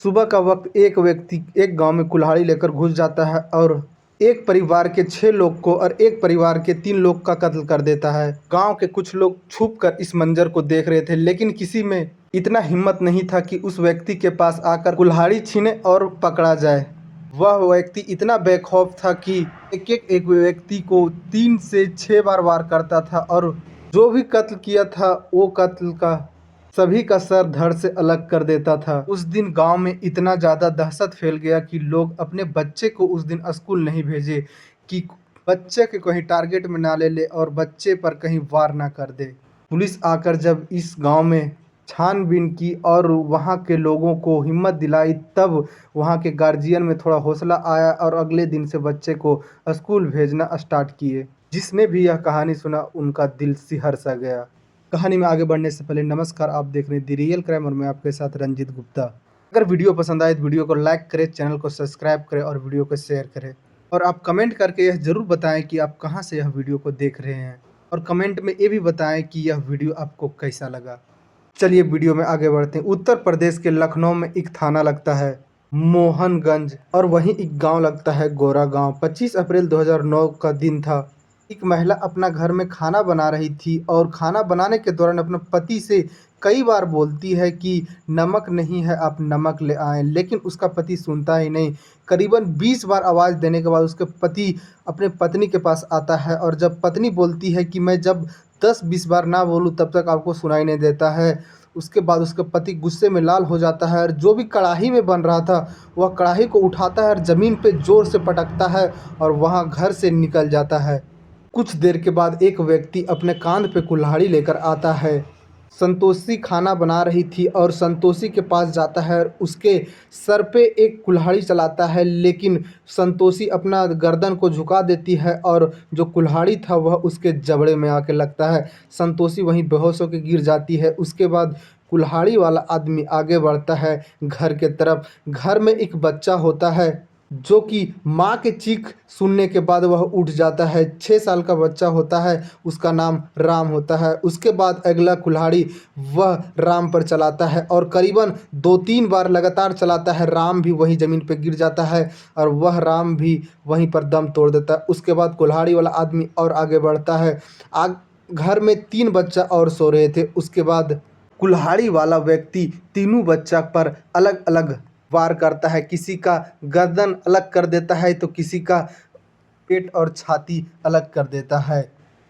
सुबह का वक्त एक व्यक्ति एक गांव में कुल्हाड़ी लेकर घुस जाता है और एक परिवार के 6 लोग को और एक परिवार के 3 लोग का कत्ल कर देता है। गांव के कुछ लोग छुप कर इस मंजर को देख रहे थे, लेकिन किसी में इतना हिम्मत नहीं था कि उस व्यक्ति के पास आकर कुल्हाड़ी छीने और पकड़ा जाए। वह व्यक्ति इतना बेखौफ था कि एक व्यक्ति को 3 से 6 बार वार करता था और जो भी कत्ल किया था वो कत्ल का सभी का सर धड़ से अलग कर देता था। उस दिन गांव में इतना ज़्यादा दहशत फैल गया कि लोग अपने बच्चे को उस दिन स्कूल नहीं भेजे कि बच्चे के कहीं टारगेट में ना ले ले और बच्चे पर कहीं वार ना कर दे। पुलिस आकर जब इस गांव में छानबीन की और वहां के लोगों को हिम्मत दिलाई, तब वहां के गार्जियन में थोड़ा हौसला आया और अगले दिन से बच्चे को स्कूल भेजना स्टार्ट किए। जिसने भी यह कहानी सुना उनका दिल सिहर सा गया। कहानी में आगे बढ़ने से पहले नमस्कार, आप देख रहे हैं द रियल क्राइम और मैं आपके साथ रंजीत गुप्ता। अगर वीडियो पसंद आए तो वीडियो को लाइक करें, चैनल को सब्सक्राइब करें और वीडियो को शेयर करें। और आप कमेंट करके यह ज़रूर बताएं कि आप कहां से यह वीडियो को देख रहे हैं और कमेंट में ये भी बताएं कि यह वीडियो आपको कैसा लगा। चलिए वीडियो में आगे बढ़ते हैं। उत्तर प्रदेश के लखनऊ में एक थाना लगता है मोहनगंज और वहीं एक गांव लगता है गोरा गांव। 25 अप्रैल 2009 का दिन था। एक महिला अपना घर में खाना बना रही थी और खाना बनाने के दौरान अपने पति से कई बार बोलती है कि नमक नहीं है, आप नमक ले आएं, लेकिन उसका पति सुनता ही नहीं। करीबन 20 बार आवाज़ देने के बाद उसके पति अपने पत्नी के पास आता है और जब पत्नी बोलती है कि मैं जब 10-20 बार ना बोलूं तब तक आपको सुनाई नहीं देता है, उसके बाद उसका पति गुस्से में लाल हो जाता है और जो भी कढ़ाई में बन रहा था वह कढ़ाई को उठाता है और ज़मीन पे ज़ोर से पटकता है और वहाँ घर से निकल जाता है। कुछ देर के बाद एक व्यक्ति अपने कांध पे कुल्हाड़ी लेकर आता है। संतोषी खाना बना रही थी और संतोषी के पास जाता है और उसके सर पे एक कुल्हाड़ी चलाता है, लेकिन संतोषी अपना गर्दन को झुका देती है और जो कुल्हाड़ी था वह उसके जबड़े में आके लगता है। संतोषी वहीं बेहोश होकर गिर जाती है। उसके बाद कुल्हाड़ी वाला आदमी आगे बढ़ता है घर के तरफ। घर में एक बच्चा होता है जो कि माँ के चीख सुनने के बाद वह उठ जाता है। 6 साल का बच्चा होता है, उसका नाम राम होता है। उसके बाद अगला कुल्हाड़ी वह राम पर चलाता है और करीबन 2-3 बार लगातार चलाता है। राम भी वहीं ज़मीन पर गिर जाता है और वह राम भी वहीं पर दम तोड़ देता है। उसके बाद कुल्हाड़ी वाला आदमी और आगे बढ़ता है। घर में 3 बच्चा और सो रहे थे। उसके बाद कुल्हाड़ी वाला व्यक्ति तीनों बच्चा पर अलग अलग वार करता है। किसी का गर्दन अलग कर देता है तो किसी का पेट और छाती अलग कर देता है।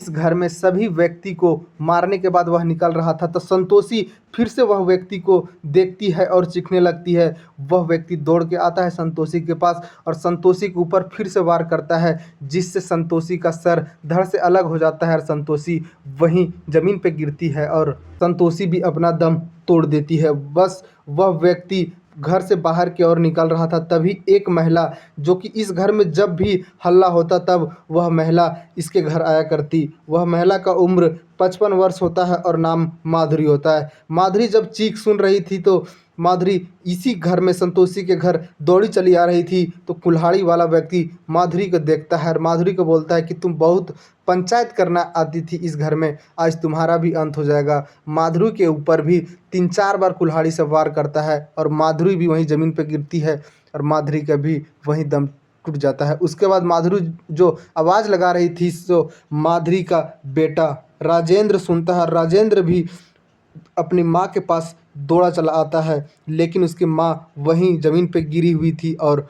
इस घर में सभी व्यक्ति को मारने के बाद वह निकल रहा था तो संतोषी फिर से वह व्यक्ति को देखती है और चीखने लगती है। वह व्यक्ति दौड़ के आता है संतोषी के पास और संतोषी के ऊपर फिर से वार करता है, जिससे संतोषी का सर धड़ से अलग हो जाता है और संतोषी वहीं ज़मीन पे गिरती है और संतोषी भी अपना दम तोड़ देती है। बस वह व्यक्ति घर से बाहर की ओर निकल रहा था, तभी एक महिला, जो कि इस घर में जब भी हल्ला होता तब वह महिला इसके घर आया करती। वह महिला का उम्र 55 वर्ष होता है और नाम माधुरी होता है। माधुरी जब चीख सुन रही थी तो माधुरी इसी घर में संतोषी के घर दौड़ी चली आ रही थी तो कुल्हाड़ी वाला व्यक्ति माधुरी को देखता है और माधुरी को बोलता है कि तुम बहुत पंचायत करना आती थी इस घर में, आज तुम्हारा भी अंत हो जाएगा। माधुरी के ऊपर भी 3-4 बार कुल्हाड़ी से वार करता है और माधुरी भी वहीं ज़मीन पर गिरती है और माधुरी का भी वहीं दम टूट जाता है। उसके बाद माधुरी जो आवाज़ लगा रही थी सो माधुरी का बेटा राजेंद्र सुनता है। राजेंद्र भी अपनी माँ के पास दौड़ा चला आता है, लेकिन उसकी माँ वहीं ज़मीन पे गिरी हुई थी और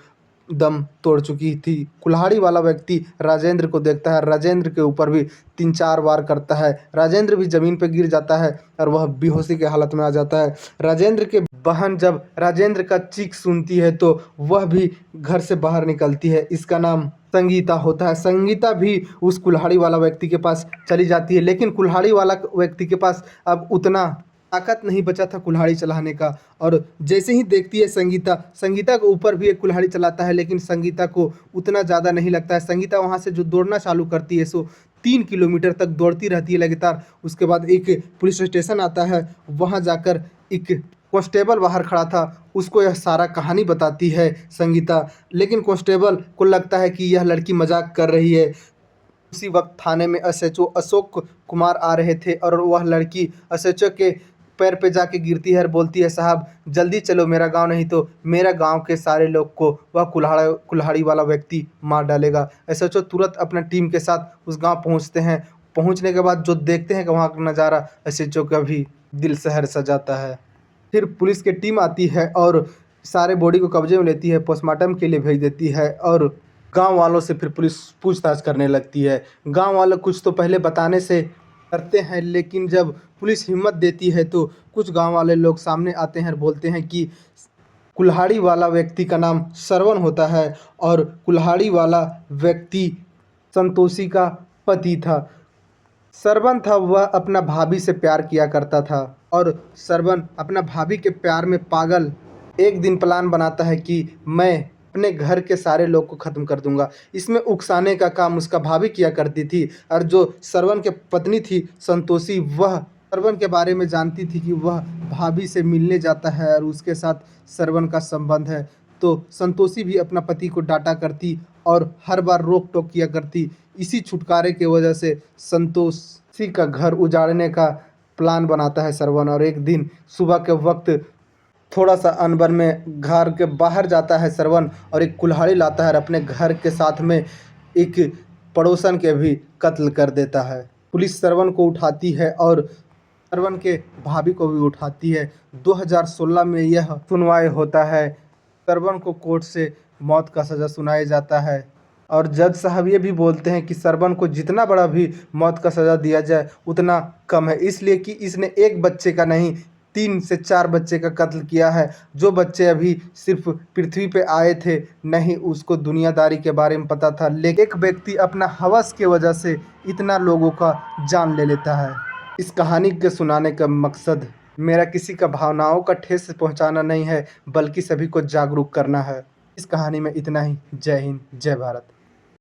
दम तोड़ चुकी थी। कुल्हाड़ी वाला व्यक्ति राजेंद्र को देखता है, राजेंद्र के ऊपर भी 3-4 वार करता है। राजेंद्र भी ज़मीन पे गिर जाता है और वह बेहोशी की हालत में आ जाता है। राजेंद्र के बहन जब राजेंद्र का चीख सुनती है तो वह भी घर से बाहर निकलती है। इसका नाम संगीता होता है। संगीता भी उस कुल्हाड़ी वाला व्यक्ति के पास चली जाती है, लेकिन कुल्हाड़ी वाला व्यक्ति के पास अब उतना ताकत नहीं बचा था कुल्हाड़ी चलाने का। और जैसे ही देखती है संगीता, संगीता के ऊपर भी एक कुल्हाड़ी चलाता है, लेकिन संगीता को उतना ज़्यादा नहीं लगता है। संगीता वहाँ से जो दौड़ना चालू करती है सो 3 किलोमीटर तक दौड़ती रहती है लगातार। उसके बाद एक पुलिस स्टेशन आता है, वहाँ जाकर एक कांस्टेबल बाहर खड़ा था, उसको यह सारा कहानी बताती है संगीता, लेकिन कांस्टेबल को लगता है कि यह लड़की मजाक कर रही है। उसी वक्त थाने में एसएचओ अशोक कुमार आ रहे थे और वह लड़की एसएचओ के पैर पे जाके गिरती है और बोलती है, साहब जल्दी चलो, मेरा गांव नहीं तो मेरा गांव के सारे लोग को वह कुल्हाड़ी वाला व्यक्ति मार डालेगा। एसएचओ तुरंत अपना टीम के साथ उस गांव पहुंचते हैं। पहुंचने के बाद जो देखते हैं कि वहाँ का नज़ारा एसएचओ का भी दिल शहर सजाता है। फिर पुलिस की टीम आती है और सारे बॉडी को कब्जे में लेती है, पोस्टमार्टम के लिए भेज देती है और गांव वालों से फिर पुलिस पूछताछ करने लगती है। गांव वाले कुछ तो पहले बताने से करते हैं, लेकिन जब पुलिस हिम्मत देती है तो कुछ गांव वाले लोग सामने आते हैं और बोलते हैं कि कुल्हाड़ी वाला व्यक्ति का नाम श्रवण होता है और कुल्हाड़ी वाला व्यक्ति संतोषी का पति था। श्रवण था वह अपना भाभी से प्यार किया करता था और श्रवण अपना भाभी के प्यार में पागल एक दिन प्लान बनाता है कि मैं अपने घर के सारे लोग को ख़त्म कर दूंगा। इसमें उकसाने का काम उसका भाभी किया करती थी और जो श्रवण के पत्नी थी संतोषी, वह श्रवण के बारे में जानती थी कि वह भाभी से मिलने जाता है और उसके साथ श्रवण का संबंध है। तो संतोषी भी अपना पति को डांटा करती और हर बार रोक टोक किया करती। इसी छुटकारे की वजह से संतोषी का घर उजाड़ने का प्लान बनाता है श्रवण और एक दिन सुबह के वक्त थोड़ा सा अनबन में घर के बाहर जाता है श्रवण और एक कुल्हाड़ी लाता है और अपने घर के साथ में एक पड़ोसन के भी कत्ल कर देता है। पुलिस श्रवण को उठाती है और श्रवण के भाभी को भी उठाती है। 2016 में यह सुनवाई होता है। श्रवण को कोर्ट से मौत का सज़ा सुनाया जाता है और जज साहब ये भी बोलते हैं कि श्रवण को जितना बड़ा भी मौत का सज़ा दिया जाए उतना कम है, इसलिए कि इसने एक बच्चे का नहीं 3 से 4 बच्चे का कत्ल किया है। जो बच्चे अभी सिर्फ पृथ्वी पे आए थे, नहीं उसको दुनियादारी के बारे में पता था, लेकिन एक व्यक्ति अपना हवस की वजह से इतना लोगों का जान ले लेता है। इस कहानी के सुनाने का मकसद मेरा किसी का भावनाओं का ठेस पहुंचाना नहीं है, बल्कि सभी को जागरूक करना है। इस कहानी में इतना ही। जय हिंद, जय भारत।